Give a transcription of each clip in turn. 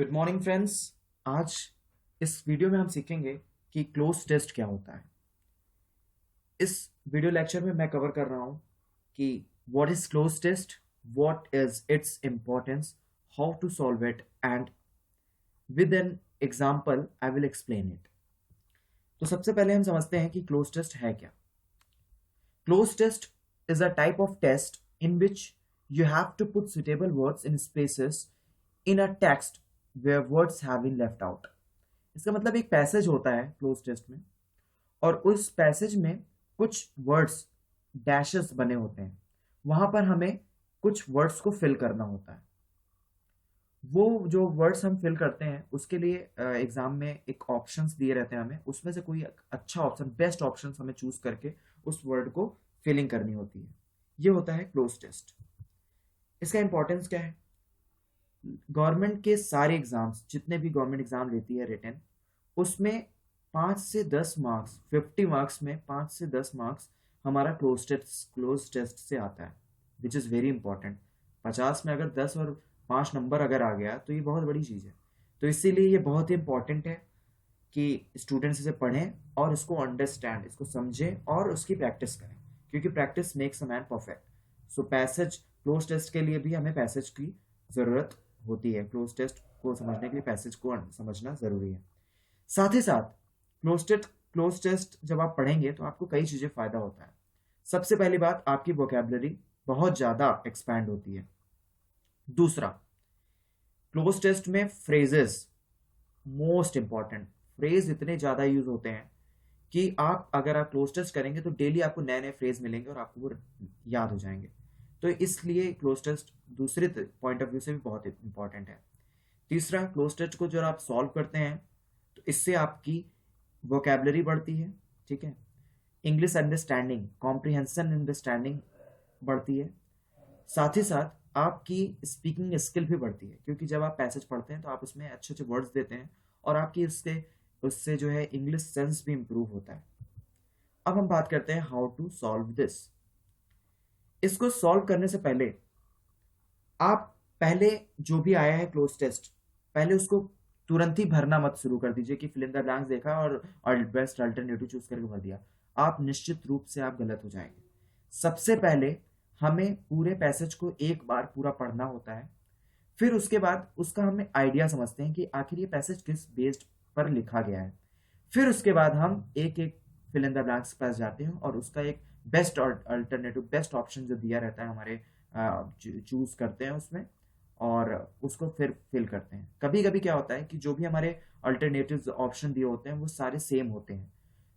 Good morning friends. आज इस video में हम सीखेंगे कि क्लोज टेस्ट क्या होता है। इस वीडियो लेक्चर में मैं कवर कर रहा हूं कि what is cloze test, what is its importance, how to solve it and with an example I will explain it. तो सबसे पहले हम समझते हैं कि क्लोज टेस्ट है क्या। Cloze test is a type of test in which you have to put suitable words in spaces in a text where words have been left out। इसका मतलब एक पैसेज होता है क्लोज टेस्ट में, और उस पैसेज में कुछ वर्ड्स डैशेस बने होते हैं, वहां पर हमें कुछ वर्ड्स को फिल करना होता है। वो जो वर्ड्स हम फिल करते हैं उसके लिए एग्जाम में एक ऑप्शंस दिए रहते हैं, हमें उसमें से कोई अच्छा ऑप्शन, बेस्ट ऑप्शन हमें चूज करके उस वर्ड को फिलिंग करनी होती है। ये होता है क्लोज टेस्ट। इसका इंपॉर्टेंस क्या है? गवर्नमेंट के सारे एग्जाम्स, जितने भी गवर्नमेंट एग्जाम लेती है रिटन, उसमें 5 से 10 मार्क्स, 50 मार्क्स में 5 से 10 मार्क्स हमारा क्लोज टेस्ट से आता है, विच इज़ वेरी इंपॉर्टेंट। 50 में अगर 10 और 5 नंबर अगर आ गया तो ये बहुत बड़ी चीज़ है। तो इसीलिए ये बहुत ही इंपॉर्टेंट है कि स्टूडेंट्स इसे पढ़ें और इसको अंडरस्टैंड, इसको समझें और उसकी प्रैक्टिस करें, क्योंकि practice makes a man perfect. So passage, cloze test के लिए भी हमें पैसेज की ज़रूरत होती है। क्लोज टेस्ट को समझने के लिए पैसेज को समझना ज़रूरी है। साथ ही साथ क्लोज टेस्ट जब आप पढ़ेंगे तो आपको कई चीज़ें फ़ायदा होता है। सबसे पहली बात, आपकी वोकेबलरी बहुत ज़्यादा एक्सपैंड होती है। दूसरा, क्लोज टेस्ट में फ्रेजेस, मोस्ट इंपॉर्टेंट, फ्रेज इतने ज़्यादा यूज होते हैं कि अगर आप क्लोज टेस्ट करेंगे तो डेली आपको नए नए फ्रेज मिलेंगे और आपको वो याद हो जाएंगे। तो इसलिए क्लोज टेस्ट दूसरे पॉइंट ऑफ व्यू से भी बहुत इंपॉर्टेंट है। तीसरा, क्लोज टेस्ट को जब आप सॉल्व करते हैं तो इससे आपकी वोकेबलरी बढ़ती है, ठीक है, इंग्लिश अंडरस्टैंडिंग, कॉम्प्रिहेंशन अंडरस्टैंडिंग बढ़ती है। साथ ही साथ आपकी स्पीकिंग स्किल भी बढ़ती है, क्योंकि जब आप पैसेज पढ़ते हैं तो आप उसमें अच्छे अच्छे वर्ड्स देते हैं और आपकी उससे उससे जो है इंग्लिश सेंस भी इंप्रूव होता है। अब हम बात करते हैं हाउ टू सॉल्व दिस। इसको सॉल्व करने से पहले आप पहले जो भी आया है क्लोज टेस्ट, पहले उसको तुरंत ही भरना मत शुरू कर दीजिए कि फिल इन द ब्लैंक्स देखा और बेस्ट अल्टरनेटिव चूज करके भर दिया। आप निश्चित रूप से आप गलत हो जाएंगे। सबसे पहले हमें पूरे पैसेज को एक बार पूरा पढ़ना होता है, फिर उसके बाद उसका हमें आइडिया समझते हैं कि आखिर ये पैसेज किस बेस्ड पर लिखा गया है। फिर उसके बाद हम एक एक फिल इन द ब्लैंक्स पास जाते हैं और उसका एक बेस्ट अल्टरनेटिव, बेस्ट ऑप्शन जो दिया रहता है हमारे, चूज करते हैं उसमें और उसको फिर फिल करते हैं। कभी कभी क्या होता है कि जो भी हमारे अल्टरनेटिव ऑप्शन दिए होते हैं वो सारे सेम होते हैं,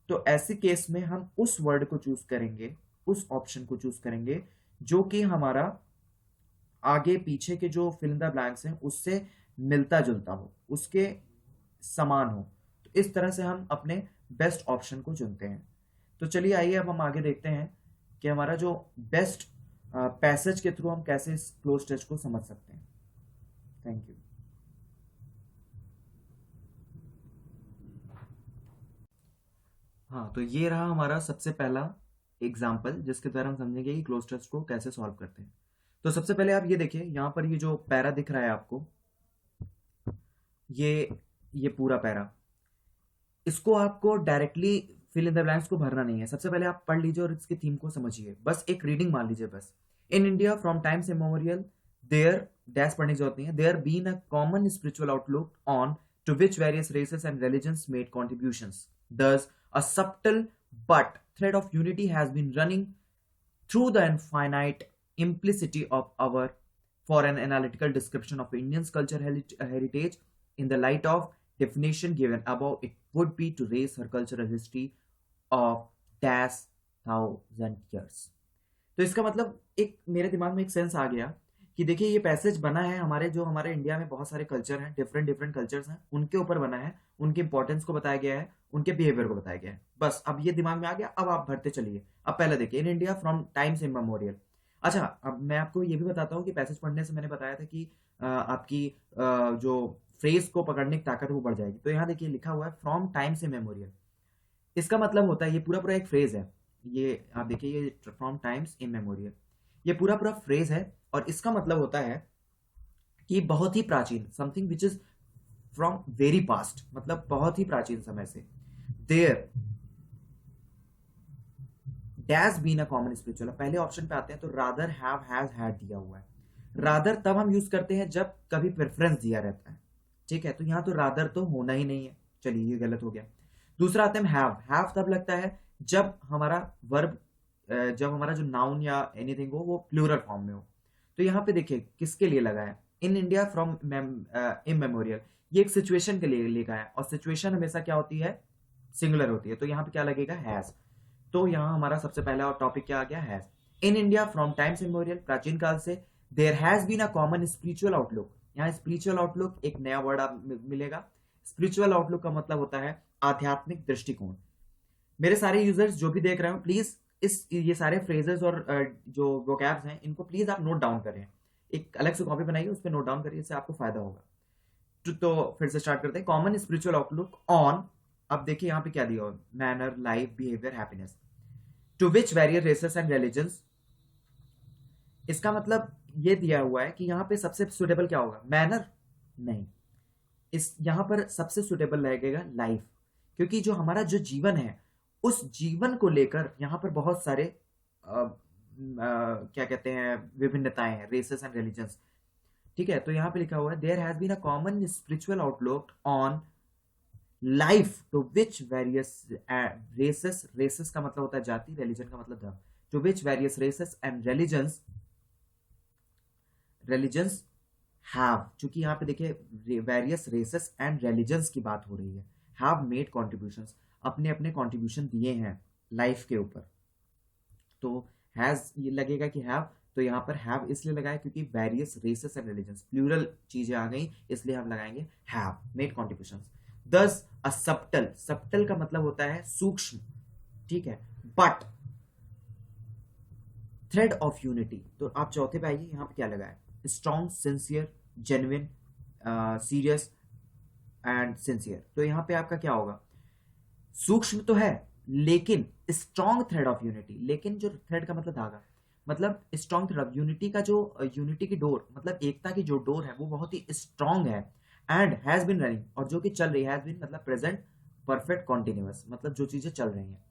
तो ऐसे केस में हम उस वर्ड को चूज करेंगे, उस ऑप्शन को चूज करेंगे जो कि हमारा आगे पीछे के जो फिल इन द ब्लैंक्स हैं उससे मिलता जुलता हो, उसके समान हो। तो इस तरह से हम अपने बेस्ट ऑप्शन को चुनते हैं। तो चलिए आइए अब हम आगे देखते हैं कि हमारा जो बेस्ट पैसेज के थ्रू हम कैसे इस क्लोज टेस्ट को समझ सकते हैं। Thank you. हाँ, तो ये रहा हमारा सबसे पहला एग्जाम्पल जिसके द्वारा हम समझेंगे कि क्लोज टेस्ट को कैसे सॉल्व करते हैं। तो सबसे पहले आप ये देखिए, यहाँ पर ये जो पैरा दिख रहा है आपको, ये ये पूरा पैरा, इसको आपको directly fill in the blanks को भरना नहीं है। सबसे पहले आप पढ़ लीजिए और इसके थीम को समझिए, बस एक रीडिंग मान लीजिए बस। In India from times immemorial there dash पढ़ने की जरूरत नहीं है, there been a common spiritual outlook on to which various races and religions made contributions, thus a subtle but thread of unity has been running through the infinite implicity of our for an analytical description of Indian's culture heritage in the light of definition given above, it would be to raise her cultural history of dash thousand years। तो इसका मतलब एक मेरे दिमाग में एक sense आ गया कि देखिए ये पैसेज बना है हमारे इंडिया में बहुत सारे कल्चर हैं, डिफरेंट डिफरेंट कल्चर्स हैं, उनके ऊपर बना है, उनके इंपॉर्टेंस को बताया गया है, उनके बिहेवियर को बताया गया है। बस अब ये दिमाग में आ गया, अब आप भरते चलिए। अब पहले देखिए, इन इंडिया फ्रॉम टाइम्स इमेमोरियल। अच्छा, अब मैं आपको ये भी बताता हूँ कि पैसेज पढ़ने से मैंने बताया था कि आपकी जो फ्रेज को पकड़ने की ताकत वो बढ़ जाएगी। तो यहाँ देखिए लिखा हुआ है फ्रॉम टाइम्स इमेमोरियल। इसका मतलब होता है, ये पूरा पूरा एक फ्रेज है, ये आप देखिए, ये फ्रॉम टाइम्स इमेमोरियल, ये पूरा पूरा फ्रेज है और इसका मतलब होता है कि बहुत ही प्राचीन, something which is from very past, मतलब बहुत ही प्राचीन समय से। There has been a common spiritual, पहले ऑप्शन पे आते हैं तो रादर, हैव, हैज, हैड दिया हुआ है। रादर तब हम यूज करते हैं जब कभी प्रेफरेंस दिया रहता है, ठीक है, तो यहां तो रादर तो होना ही नहीं है, चलिए ये गलत हो गया। दूसरा आते हैं हैव, हैव तब लगता है जब हमारा वर्ब, जब हमारा जो नाउन या एनीथिंग हो वो प्लूरल फॉर्म में हो। तो यहाँ पे देखिए किसके लिए लगा है, इन इंडिया फ्रॉम इमेमोरियल, ये एक सिचुएशन के लिए लिखा है, और सिचुएशन हमेशा क्या होती है, सिंगुलर होती है, तो यहाँ पे क्या लगेगा, हैज। तो यहाँ हमारा सबसे पहला टॉपिक क्या आ गया, has. In India from times immemorial, प्राचीन काल से, there has been a common spiritual outlook, यहाँ स्पिरिचुअल आउटलुक एक नया वर्ड मिलेगा। स्पिरिचुअल आउटलुक का मतलब होता है आध्यात्मिक दृष्टिकोण। मेरे सारे यूजर्स जो भी देख रहे हो प्लीज इस ये सारे फ्रेजेस और जो वोकैब्स हैं इनको प्लीज आप नोट डाउन करें, एक अलग से कॉपी बनाइए, उस पर नोट डाउन करिए, इससे आपको फायदा होगा। तो फिर से स्टार्ट करते हैं, कॉमन स्पिरिचुअल आउटलुक ऑन, अब देखिए यहाँ पे क्या दिया हुआ, manner, life, behaviour, happiness, to which various races and religions. इसका मतलब ये दिया हुआ है कि यहाँ पे सबसे सुटेबल क्या होगा, मैनर नहीं, इस यहाँ पर सबसे सुटेबल लगेगा लाइफ, क्योंकि जो हमारा जो जीवन है उस जीवन को लेकर यहाँ पर बहुत सारे क्या कहते हैं, विभिन्नताएं हैं, रेसेस एंड रिलीजन्स, ठीक है। तो यहाँ पे लिखा हुआ है there has been a common spiritual outlook on life to which various races, races का मतलब होता है जाति, रिलीजन का मतलब धर्म, to which various races and religions, religions have, चूंकि यहाँ पे देखिए वेरियस रेसेस एंड रिलीजन्स की बात हो रही है, हैव मेड कॉन्ट्रीब्यूशंस, अपने अपने कॉन्ट्रीब्यूशन दिए हैं लाइफ के ऊपर, तो हैज ये लगेगा कि हैव, तो यहाँ पर हैव इसलिए लगाया क्योंकि various races and religions plural चीजें आ गई, इसलिए हम लगाएंगे हैव मेड कॉन्ट्रीब्यूशंस। दस अ सबटल, सबटल का मतलब होता है सूक्ष्म, ठीक है, बट थ्रेड ऑफ यूनिटी, तो आप चौथे पे आइए, यहाँ पे क्या लगा है, strong, sincere, genuine, serious and sincere, तो यहाँ पे आपका क्या होगा, सूक्ष्म तो है लेकिन स्ट्रॉन्ग थ्रेड ऑफ यूनिटी, लेकिन जो थ्रेड का मतलब धागा, मतलब स्ट्रॉन्ग थ्रेड ऑफ यूनिटी का जो यूनिटी की डोर, मतलब एकता की जो डोर है वो बहुत ही स्ट्रॉन्ग है, एंड हैज बीन रनिंग, और जो कि चल रही है, हैज बीन मतलब प्रेजेंट परफेक्ट कॉन्टिन्यूअस, मतलब जो चीजें चल रही हैं,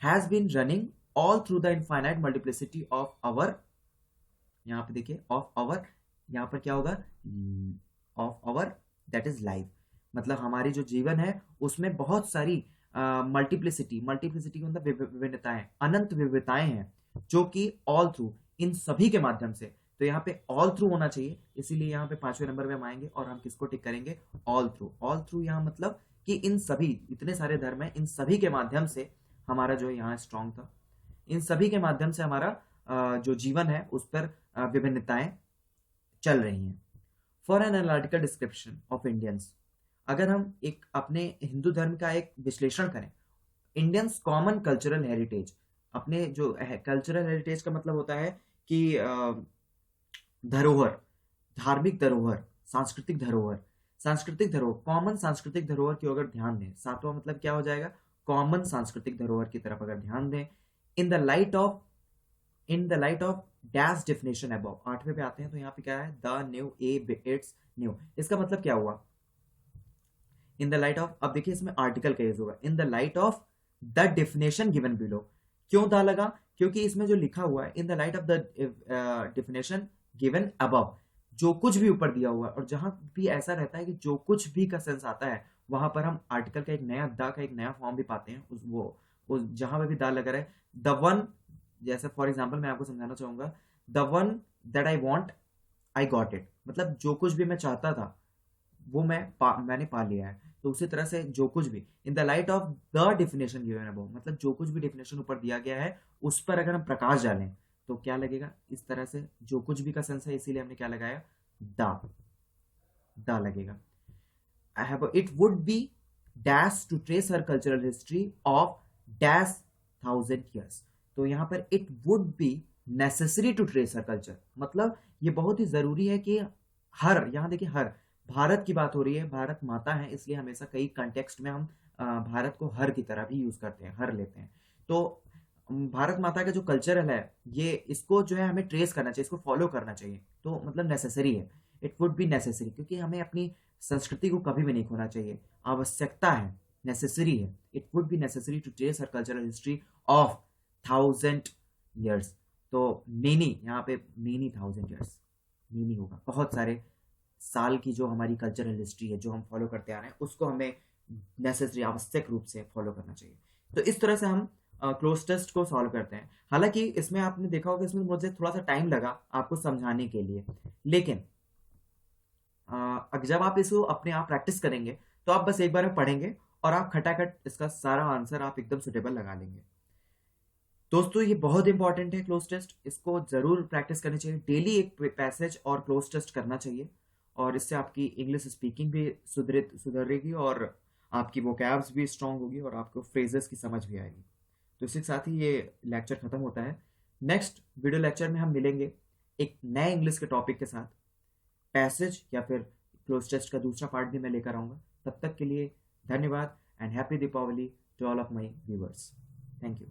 has been running all through the infinite multiplicity of our, यहाँ पे देखिए ऑफ आवर, यहाँ पर क्या होगा, of our that is life, मतलब हमारी जो जीवन है उसमें बहुत सारी मल्टीप्लिसिटी, मल्टीप्लिसिटी का मतलब विभिन्नताएं, अनंत विविधताएं हैं, जो कि ऑल थ्रू, इन सभी के माध्यम से, तो यहाँ पे ऑल थ्रू होना चाहिए, इसीलिए यहाँ पे 5वें नंबर में हम आएंगे और हम किसको टिक करेंगे, ऑल थ्रू। ऑल थ्रू यहाँ मतलब कि इन सभी, इतने सारे धर्म हैं, इन सभी के माध्यम से हमारा जो यहाँ स्ट्रॉन्ग था, इन सभी के माध्यम से हमारा जो जीवन है उस पर विभिन्नताएं चल रही हैं। For an analytical description of Indians, अगर हम एक अपने हिंदू धर्म का एक विश्लेषण करें, इंडियंस कॉमन कल्चरल हेरिटेज, अपने जो कल्चरल हेरिटेज का मतलब होता है कि धरोहर, धार्मिक धरोहर, सांस्कृतिक धरोहर, सांस्कृतिक धरोहर, कॉमन सांस्कृतिक धरोहर की अगर ध्यान दें, सातवां मतलब क्या हो जाएगा, कॉमन सांस्कृतिक धरोहर की तरफ अगर ध्यान दें, in the light of, in the light of dash definition above, 8वें पे आते हैं, तो यहाँ पे क्या है, the new a it's new, इसका मतलब क्या हुआ, इन द लाइट ऑफ, अब देखिए इसमें आर्टिकल का यूज होगा, इन the light of the definition given below, क्यों दा लगा, क्योंकि इसमें जो लिखा हुआ है इन the light of the definition given above, जो कुछ भी ऊपर दिया हुआ है, और जहां भी ऐसा रहता है कि जो कुछ भी का सेंस आता है वहां पर हम आर्टिकल का एक नया द का एक नया फॉर्म भी पाते हैं, उस जहां पर भी दा लगा रहा है, द वन, जैसे फॉर एग्जाम्पल मैं आपको समझाना चाहूंगा, the one that I want I got it, मतलब जो कुछ भी मैं चाहता था वो मैंने पा लिया है, तो उसी तरह से जो कुछ भी इन the light of the definition given above, मतलब जो कुछ भी डेफिनेशन ऊपर दिया गया है उस पर अगर हम प्रकाश डालें तो क्या लगेगा, इस तरह से जो कुछ भी का सेंस है, इसीलिए हमने क्या लगाया, द लगेगा। I have it would be dash to trace her cultural history of dash 1000 years, तो यहाँ पर it would be necessary to trace her culture, मतलब ये बहुत ही जरूरी है कि हर, यहाँ देखिए हर, भारत की बात हो रही है, भारत माता है, इसलिए हमेशा कई कंटेक्स्ट में हम भारत को हर की तरह भी यूज करते हैं, हर लेते हैं, तो भारत माता का जो कल्चरल है ये, इसको जो है हमें ट्रेस करना चाहिए, इसको फॉलो करना चाहिए, तो मतलब नेसेसरी है, इट वुड बी नेसेसरी, क्योंकि हमें अपनी संस्कृति को कभी भी नहीं खोना चाहिए। आवश्यकता है, नेसेसरी है। It would be necessary to trace our cultural history of 1000 years। तो मेनी, यहाँ पे मेनी 1000 years, मेनी होगा बहुत सारे साल की जो हमारी कल्चरल हिस्ट्री है, जो हम फॉलो करते आ रहे हैं, उसको हमें नेसेसरी, आवश्यक रूप से फॉलो करना चाहिए। तो इस तरह से हम क्लोज टेस्ट को सॉल्व करते हैं। हालांकि इसमें आपने देखा होगा, इसमें मुझे थोड़ा सा टाइम लगा आपको समझाने के लिए, लेकिन जब आप इसको अपने आप प्रैक्टिस करेंगे तो आप बस एक बार में पढ़ेंगे और आप खटाखट इसका सारा आंसर आप एकदम सुटेबल लगा लेंगे। दोस्तों, ये बहुत इंपॉर्टेंट है क्लोज टेस्ट, इसको जरूर प्रैक्टिस करनी चाहिए। डेली एक पैसेज और क्लोज टेस्ट करना चाहिए, और इससे आपकी इंग्लिश स्पीकिंग भी सुधरेगी, और आपकी वोकैब्स भी स्ट्रांग होगी, और आपको फ्रेजेस की समझ भी आएगी। तो इसके साथ ही ये लेक्चर खत्म होता है। नेक्स्ट वीडियो लेक्चर में हम मिलेंगे एक नए इंग्लिश के टॉपिक के साथ। पैसेज या फिर क्लोज टेस्ट का दूसरा पार्ट भी मैं लेकर आऊँगा। तब तक के लिए धन्यवाद, and happy Deepawali to all of my viewers. Thank you.